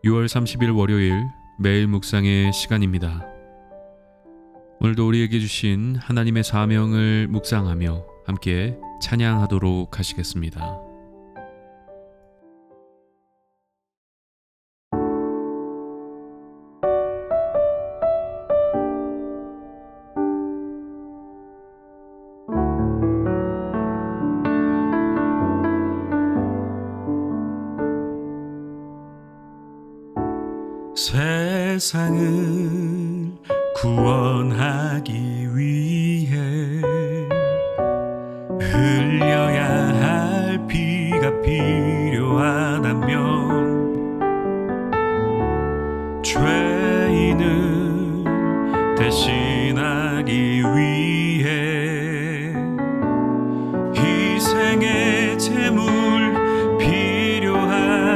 6월 30일 월요일 매일 묵상의 시간입니다. 오늘도 우리에게 주신 하나님의 사명을 묵상하며 함께 찬양하도록 하시겠습니다. 세상을 구원하기 위해 흘려야 할 피가 필요하다면 죄인을 대신하기 위해 희생의 제물 필요하시다면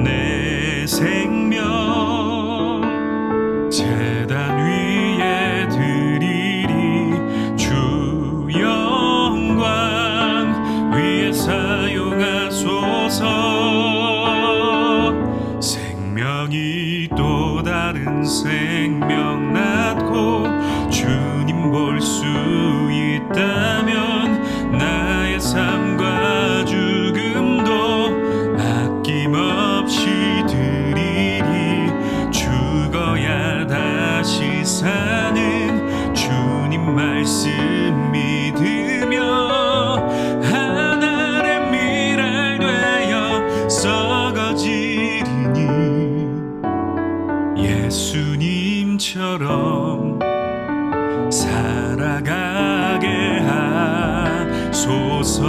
내 생명 제단 위에 드리리. 주 영광 위에 사용하소서. 생명이 또 다른 생명 낳고 주님 볼 수 있다면 나의 삶과 죽음도 아낌없이 드리리. 죽어야 다시 사는 주님 말씀 믿으며 하늘의 미랄 되어 썩어지리니 예수님처럼 살아가게 하소서.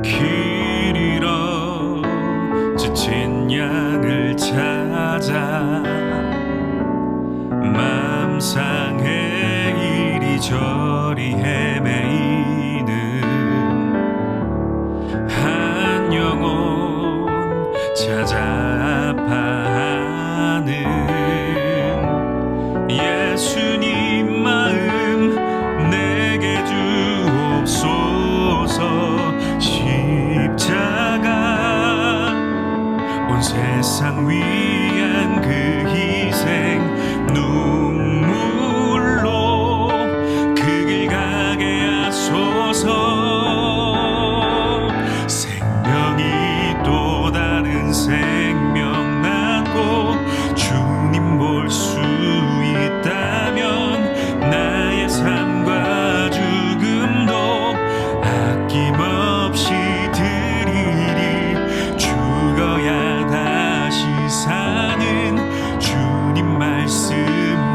길 잃어 지친 양을 찾아 맘 상해 이리저리 헤매이는 한 영혼 찾아 아파하는 예수님 마음 내게 주옵소서. 십자가 온 세상 위한 그 희생 눈물로 그 길 가게 하소서. 생명이 또 다른 생명 낳고 주님 볼 수 있다면 나의 삶과 죽음도 아낌없이 드리리. 죽어야 다시 사는 주님 말씀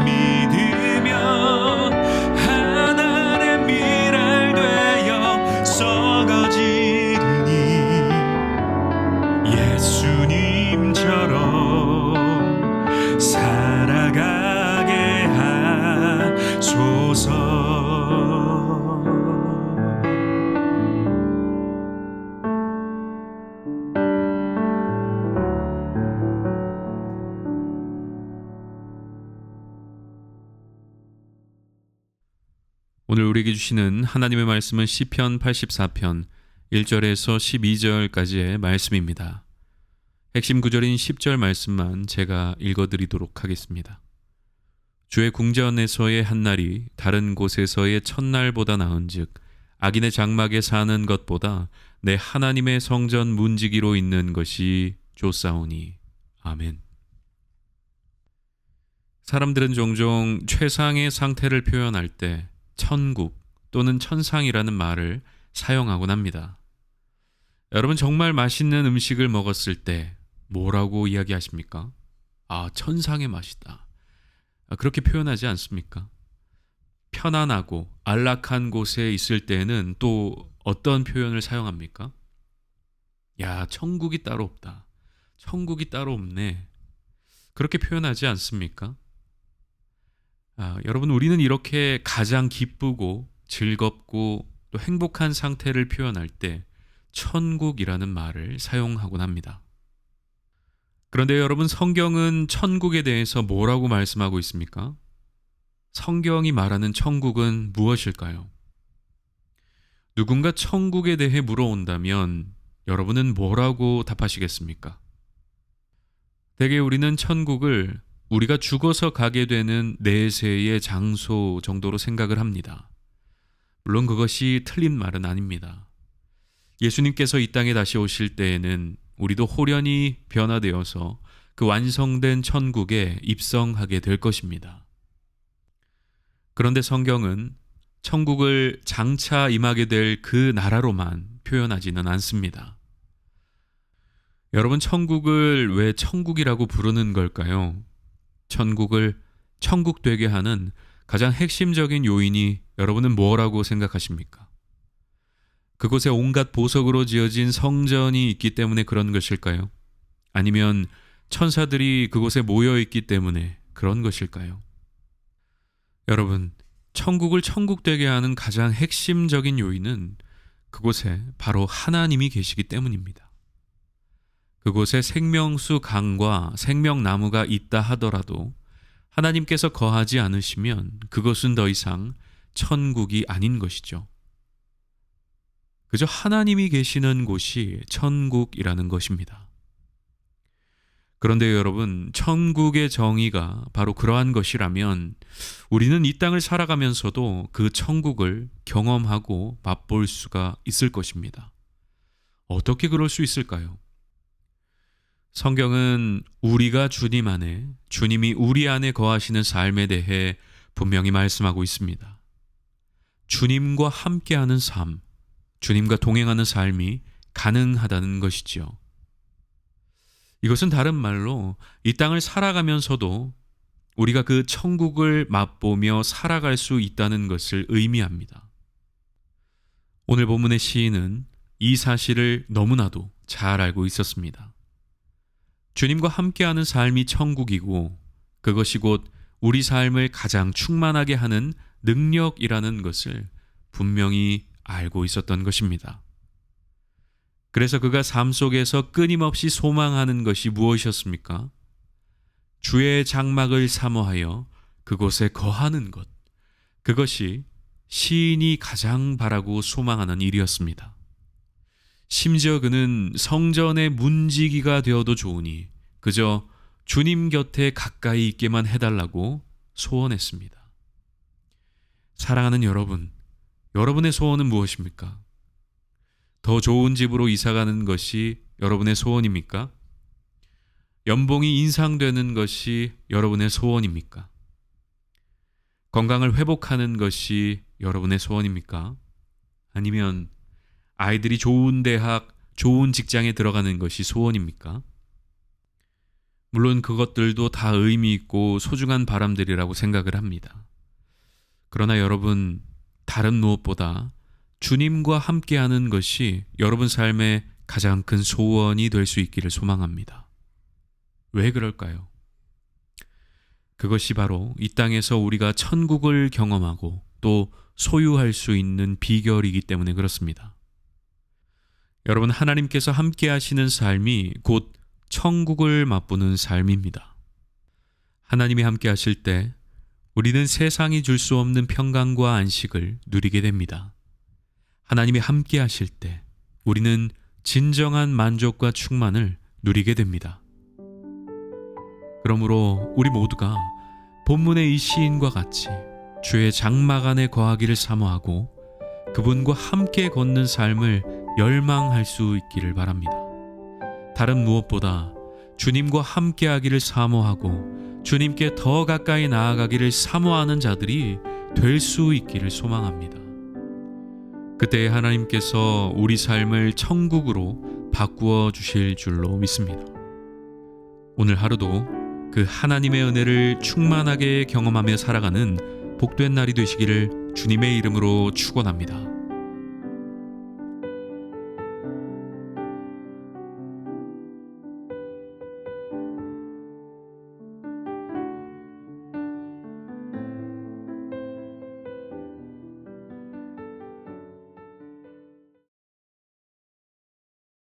믿으며 하늘의 미랄 되어 썩어지리니 예수님처럼 살아가게 하소서. 오늘 우리에게 주시는 하나님의 말씀은 시편 84편 1절에서 12절까지의 말씀입니다. 핵심 구절인 10절 말씀만 제가 읽어드리도록 하겠습니다. 주의 궁전에서의 한날이 다른 곳에서의 첫날보다 나은즉 악인의 장막에 사는 것보다 내 하나님의 성전 문지기로 있는 것이 좋사오니. 아멘. 사람들은 종종 최상의 상태를 표현할 때 천국 또는 천상이라는 말을 사용하곤 합니다. 여러분 정말 맛있는 음식을 먹었을 때 뭐라고 이야기하십니까? 천상의 맛이다. 그렇게 표현하지 않습니까? 편안하고 안락한 곳에 있을 때는 또 어떤 표현을 사용합니까? 야, 천국이 따로 없다. 천국이 따로 없네. 그렇게 표현하지 않습니까? 여러분, 우리는 이렇게 가장 기쁘고 즐겁고 또 행복한 상태를 표현할 때 천국이라는 말을 사용하곤 합니다. 그런데 여러분, 성경은 천국에 대해서 뭐라고 말씀하고 있습니까? 성경이 말하는 천국은 무엇일까요? 누군가 천국에 대해 물어온다면 여러분은 뭐라고 답하시겠습니까? 대개 우리는 천국을 우리가 죽어서 가게 되는 내세의 장소 정도로 생각을 합니다. 물론 그것이 틀린 말은 아닙니다. 예수님께서 이 땅에 다시 오실 때에는 우리도 호련히 변화되어서 그 완성된 천국에 입성하게 될 것입니다. 그런데 성경은 천국을 장차 임하게 될 그 나라로만 표현하지는 않습니다. 여러분, 천국을 왜 천국이라고 부르는 걸까요? 천국을 천국 되게 하는 가장 핵심적인 요인이 여러분은 뭐라고 생각하십니까? 그곳에 온갖 보석으로 지어진 성전이 있기 때문에 그런 것일까요? 아니면 천사들이 그곳에 모여 있기 때문에 그런 것일까요? 여러분, 천국을 천국 되게 하는 가장 핵심적인 요인은 그곳에 바로 하나님이 계시기 때문입니다. 그곳에 생명수 강과 생명나무가 있다 하더라도 하나님께서 거하지 않으시면 그것은 더 이상 천국이 아닌 것이죠. 그저 하나님이 계시는 곳이 천국이라는 것입니다. 그런데 여러분, 천국의 정의가 바로 그러한 것이라면 우리는 이 땅을 살아가면서도 그 천국을 경험하고 맛볼 수가 있을 것입니다. 어떻게 그럴 수 있을까요? 성경은 우리가 주님 안에, 주님이 우리 안에 거하시는 삶에 대해 분명히 말씀하고 있습니다. 주님과 함께하는 삶, 주님과 동행하는 삶이 가능하다는 것이지요. 이것은 다른 말로 이 땅을 살아가면서도 우리가 그 천국을 맛보며 살아갈 수 있다는 것을 의미합니다. 오늘 본문의 시인은 이 사실을 너무나도 잘 알고 있었습니다. 주님과 함께하는 삶이 천국이고 그것이 곧 우리 삶을 가장 충만하게 하는 능력이라는 것을 분명히 알고 있었던 것입니다. 그래서 그가 삶 속에서 끊임없이 소망하는 것이 무엇이었습니까? 주의 장막을 사모하여 그곳에 거하는 것. 그것이 시인이 가장 바라고 소망하는 일이었습니다. 심지어 그는 성전의 문지기가 되어도 좋으니 그저 주님 곁에 가까이 있게만 해달라고 소원했습니다. 사랑하는 여러분, 여러분의 소원은 무엇입니까? 더 좋은 집으로 이사가는 것이 여러분의 소원입니까? 연봉이 인상되는 것이 여러분의 소원입니까? 건강을 회복하는 것이 여러분의 소원입니까? 아니면 아이들이 좋은 대학, 좋은 직장에 들어가는 것이 소원입니까? 물론 그것들도 다 의미 있고 소중한 바람들이라고 생각을 합니다. 그러나 여러분, 다른 무엇보다 주님과 함께하는 것이 여러분 삶의 가장 큰 소원이 될 수 있기를 소망합니다. 왜 그럴까요? 그것이 바로 이 땅에서 우리가 천국을 경험하고 또 소유할 수 있는 비결이기 때문에 그렇습니다. 여러분, 하나님께서 함께 하시는 삶이 곧 천국을 맛보는 삶입니다. 하나님이 함께 하실 때 우리는 세상이 줄 수 없는 평강과 안식을 누리게 됩니다. 하나님이 함께 하실 때 우리는 진정한 만족과 충만을 누리게 됩니다. 그러므로 우리 모두가 본문의 이 시인과 같이 주의 장막 안에 거하기를 사모하고 그분과 함께 걷는 삶을 열망할 수 있기를 바랍니다. 다른 무엇보다 주님과 함께 하기를 사모하고 주님께 더 가까이 나아가기를 사모하는 자들이 될 수 있기를 소망합니다. 그때 하나님께서 우리 삶을 천국으로 바꾸어 주실 줄로 믿습니다. 오늘 하루도 그 하나님의 은혜를 충만하게 경험하며 살아가는 복된 날이 되시기를 주님의 이름으로 축원합니다.